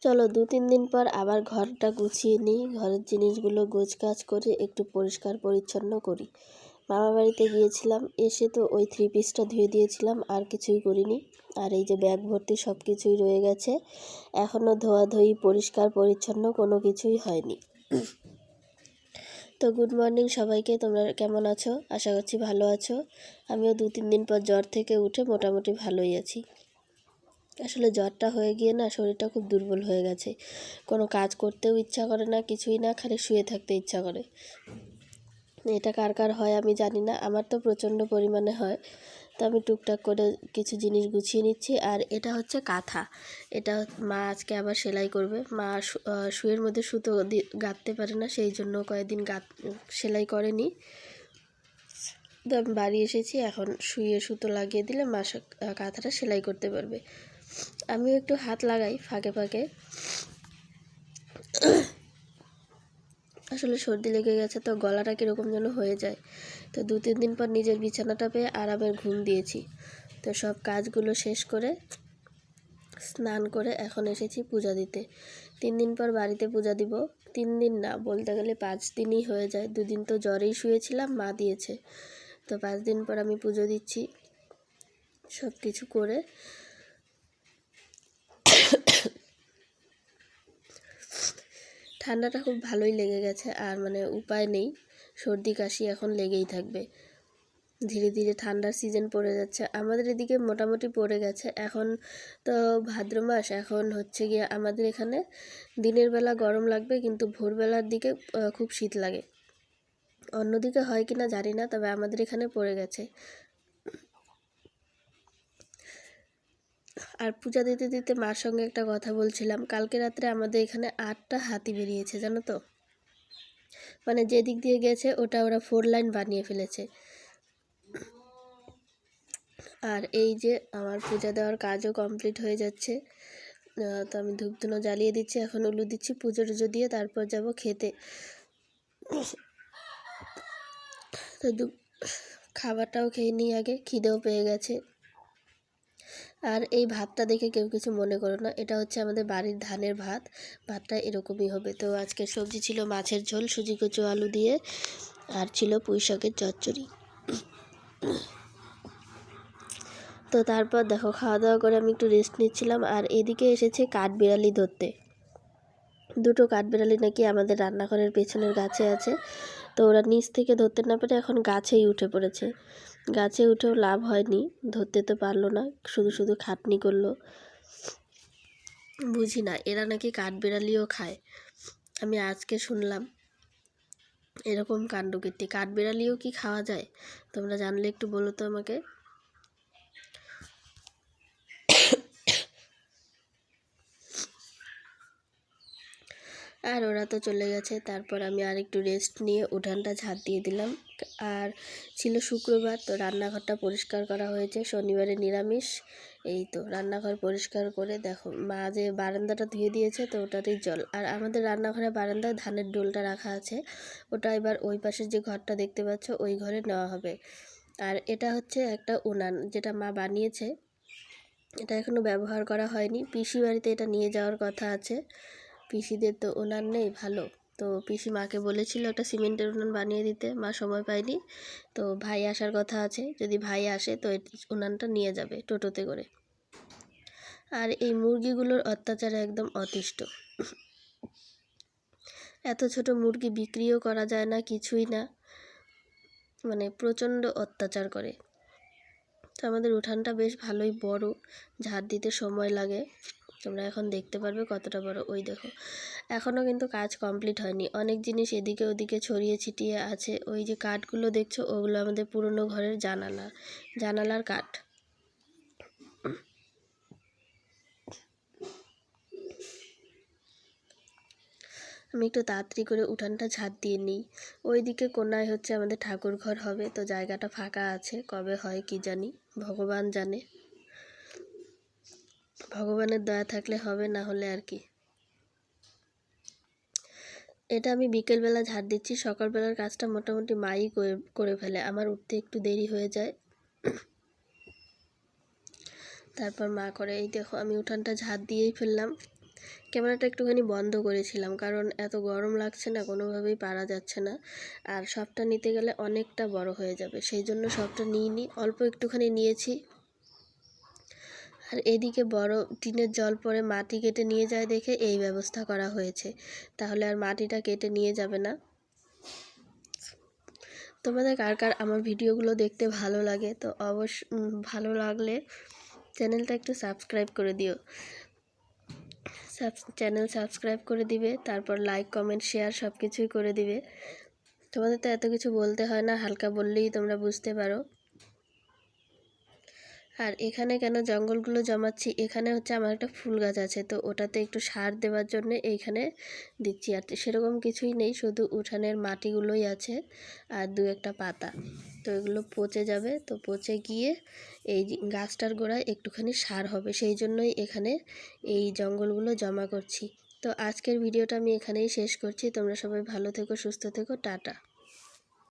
চলো 2-3 দিন পর আবার ঘরটা গুছিয়ে নিই, ঘরের জিনিসগুলো গোছগাছ করে একটু পরিষ্কার পরিচ্ছন্ন করি। মামা বাড়িতে গিয়েছিলাম, এসে তো ওই 3 পিসটা ধুয়ে দিয়েছিলাম, আর কিছুই করিনি। আর এই যে ব্যাগ ভর্তি সব কিছুই রয়ে গেছে, এখনও ধোয়াধুয়ি পরিষ্কার পরিচ্ছন্ন কোনো কিছুই হয়নি। তো গুড মর্নিং সবাইকে, তোমরা কেমন আছো? আশা করছি ভালো আছো। আমিও 2-3 দিন পর জ্বর থেকে উঠে মোটামুটি ভালোই আছি। আসলে জ্বরটা হয়ে গিয়ে না শরীরটা খুব দুর্বল হয়ে গেছে, কোনো কাজ করতেও ইচ্ছা করে না, কিছুই না, খালি শুয়ে থাকতে ইচ্ছা করে। এটা কার কার হয় আমি জানি না, আমার তো প্রচণ্ড পরিমাণে হয়। তো আমি টুকটাক করে কিছু জিনিস গুছিয়ে নিচ্ছি। আর এটা হচ্ছে কাঁথা, এটা মা আজকে আবার সেলাই করবে। মা শুয়ের মধ্যে সুতো গাঁথতে পারে না, সেই জন্য কয়েকদিন সেলাই করেনি। তো আমি বাড়ি এসেছি, এখন শুয়ে সুতো লাগিয়ে দিলে মা কাঁথাটা সেলাই করতে পারবে। আমিও একটু হাত লাগাই ফাঁকে ফাঁকে। আসলে সর্দি লেগে গেছে তো গলাটা কীরকম যেন হয়ে যায়। তো 2-3 দিন পর নিজের বিছানাটা পেয়ে আরামের ঘুম দিয়েছি। তো সব কাজগুলো শেষ করে স্নান করে এখন এসেছি পূজা দিতে। 3 দিন পর বাড়িতে পূজা দিব। 3 দিন না, বলতে গেলে 5 দিনই হয়ে যায়। 2 দিন তো জ্বরেই শুয়েছিলাম, মা দিয়েছে। তো 5 দিন পর আমি পুজো দিচ্ছি। সব কিছু করে ঠান্ডাটা খুব ভালোই লেগে গেছে, আর মানে উপায় নেই, সর্দি কাশি এখন লেগেই থাকবে। ধীরে ধীরে ঠান্ডার সিজন পড়ে যাচ্ছে, আমাদের এদিকে মোটামুটি পড়ে গেছে। এখন তো ভাদ্র মাস, এখন হচ্ছে গিয়ে আমাদের এখানে দিনের বেলা গরম লাগবে, কিন্তু ভোরবেলার দিকে খুব শীত লাগে। অন্যদিকে হয় কি না জানি না, তবে আমাদের এখানে পড়ে গেছে। আর পূজা দিতে দিতে মার সঙ্গে একটা কথা বলছিলাম, কালকে রাত্রে আমাদের এখানে 8টা হাতি বেরিয়েছে, জানো তো। মানে যে দিক দিয়ে গেছে ওটা ওরা 4 লাইন বানিয়ে ফেলেছে। আর এই যে আমার পূজা দেওয়ার কাজও কমপ্লিট হয়ে যাচ্ছে। তো আমি ধূপ ধুনো জ্বালিয়ে দিচ্ছি, এখন উলু দিচ্ছি, পুজো টুজো দিয়ে তারপর যাব খেতে। তো খাবারটাও খেয়ে নিই আগে, খিদেও পেয়ে গেছে। আর এই ভাতটা দেখে কেউ কিছু মনে করো না, এটা হচ্ছে আমাদের বাড়ির ধানের ভাত। ভাতটা এরকমই হবে। তো আজকে সবজি ছিল মাছের ঝোল, সুজি কচু আলু দিয়ে, আর ছিল পুঁই শাকের চচ্চড়ি। তো তারপর দেখো খাওয়া দাওয়া করে আমি একটু রেস্ট নিচ্ছিলাম। আর এদিকে এসেছে কাঠবিড়ালি ধরতে। 2টো কাঠবিড়ালি নাকি আমাদের রান্নাঘরের পেছনের গাছে আছে। তো ওরা নিচ থেকে ধরতে না পেরে এখন গাছেই উঠে পড়েছে। গাছে উঠেও লাভ হয়নি, ধরতে তো পারলো না, শুধু শুধু খাটনি করলো। বুঝি না, এরা নাকি কাঠবিড়ালিও খায়। আমি আজকে শুনলাম এরকম কাণ্ডকীর্তি, কাঠবিড়ালিও কি খাওয়া যায়? তোমরা জানলে একটু বলো তো আমাকে। আর ওরা তো চলে গেছে। তারপর আমি আর একটু রেস্ট নিয়ে উঠানটা ঝাঁট দিয়ে দিলাম। আর ছিল শুক্রবার, তো রান্নাঘরটা পরিষ্কার করা হয়েছে, শনিবারে নিরামিষ। এই তো রান্নাঘর পরিষ্কার করে দেখো মা যে বারান্দাটা ধুয়ে দিয়েছে, তো ওটাতেই জল। আর আমাদের রান্নাঘরে বারান্দায় ধানের ডোলটা রাখা আছে, ওটা এবার ওই পাশের যে ঘরটা দেখতে পাচ্ছ ওই ঘরে নেওয়া হবে। আর এটা হচ্ছে একটা উনান, যেটা মা বানিয়েছে, এটা এখনও ব্যবহার করা হয়নি। পিসি বাড়িতে এটা নিয়ে যাওয়ার কথা আছে, পিসিদের তো উনান নেই ভালো। তো পিসি মাকে বলেছিল একটা সিমেন্টের উনান বানিয়ে দিতে, মা সময় পায়নি। তো ভাই আসার কথা আছে, যদি ভাই আসে তো উনানটা নিয়ে যাবে টোটোতে করে। আর এই মুরগিগুলোর অত্যাচারে একদম অতিষ্ঠ। এত ছোট মুরগি বিক্রিও করা যায় না, কিছুই না, মানে প্রচণ্ড অত্যাচার করে। তো আমাদের উঠানটা বেশ ভালোই বড়, ঝাড় দিতে সময় লাগে। তোমরা এখন দেখতে পারবে কতটা বড়। ওই দেখো এখনও কিন্তু কাজ কমপ্লিট হয়নি, অনেক জিনিস এদিকে ওদিকে ছড়িয়ে ছিটিয়ে আছে। ওই যে কাঠগুলো দেখছো ওগুলো আমাদের পুরনো ঘরের জানালার কাঠ। আমি একটু তাড়াতাড়ি করে উঠানটা ঝাঁট দিয়ে নিই। ওইদিকে কোনায় হচ্ছে আমাদের ঠাকুর ঘর হবে, তো জায়গাটা ফাঁকা আছে, কবে হয় কি জানি, ভগবান জানে। ভগবানের দয়া থাকলে হবে, না হলে আর কি। এটা আমি বিকেলবেলা ঝাড় দিচ্ছি, সকালবেলার কাজটা মোটামুটি মাই করে ফেলে, আমার উঠতে একটু দেরি হয়ে যায়, তারপর মা করে। এই দেখো আমি উঠানটা ঝাড় দিয়েই ফেললাম। ক্যামেরাটা একটুখানি বন্ধ করেছিলাম, কারণ এত গরম লাগছে না, কোনোভাবেই পারা যাচ্ছে না। আর সবটা নিতে গেলে অনেকটা বড় হয়ে যাবে, সেই জন্য সবটা নিইনি, অল্প একটুখানি নিয়েছি। আর এদিকে বড় টিনের জল পড়ে মাটি কেটে নিয়ে যায় দেখে এই ব্যবস্থা করা হয়েছে, তাহলে আর মাটিটা কেটে নিয়ে যাবে না। তোমাদের কার কার আমার ভিডিওগুলো দেখতে ভালো লাগে, তো ভালো লাগলে চ্যানেলটা একটু সাবস্ক্রাইব করে দিও। চ্যানেল সাবস্ক্রাইব করে দিবে, তারপর লাইক কমেন্ট শেয়ার সব কিছুই করে দিবে। তোমাদের তো এত কিছু বলতে হয় না, হালকা বললেই তোমরা বুঝতে পারো। আর এখানে কেন জঙ্গলগুলো জমাচ্ছি, এখানে হচ্ছে আমার একটা ফুল গাছ আছে, তো ওটাতে একটু সার দেওয়ার জন্য এইখানে দিচ্ছি। আর সেরকম কিছুই নেই, শুধু উঠানের মাটিগুলোই আছে আর দু একটা পাতা, তো এগুলো পচে যাবে, তো পচে গিয়ে এই গাছটার গোড়ায় একটুখানি সার হবে, সেই জন্যই এখানে এই জঙ্গলগুলো জমা করছি। তো আজকের ভিডিওটা আমি এখানেই শেষ করছি। তোমরা সবাই ভালো থেকো, সুস্থ থেকো, টাটা।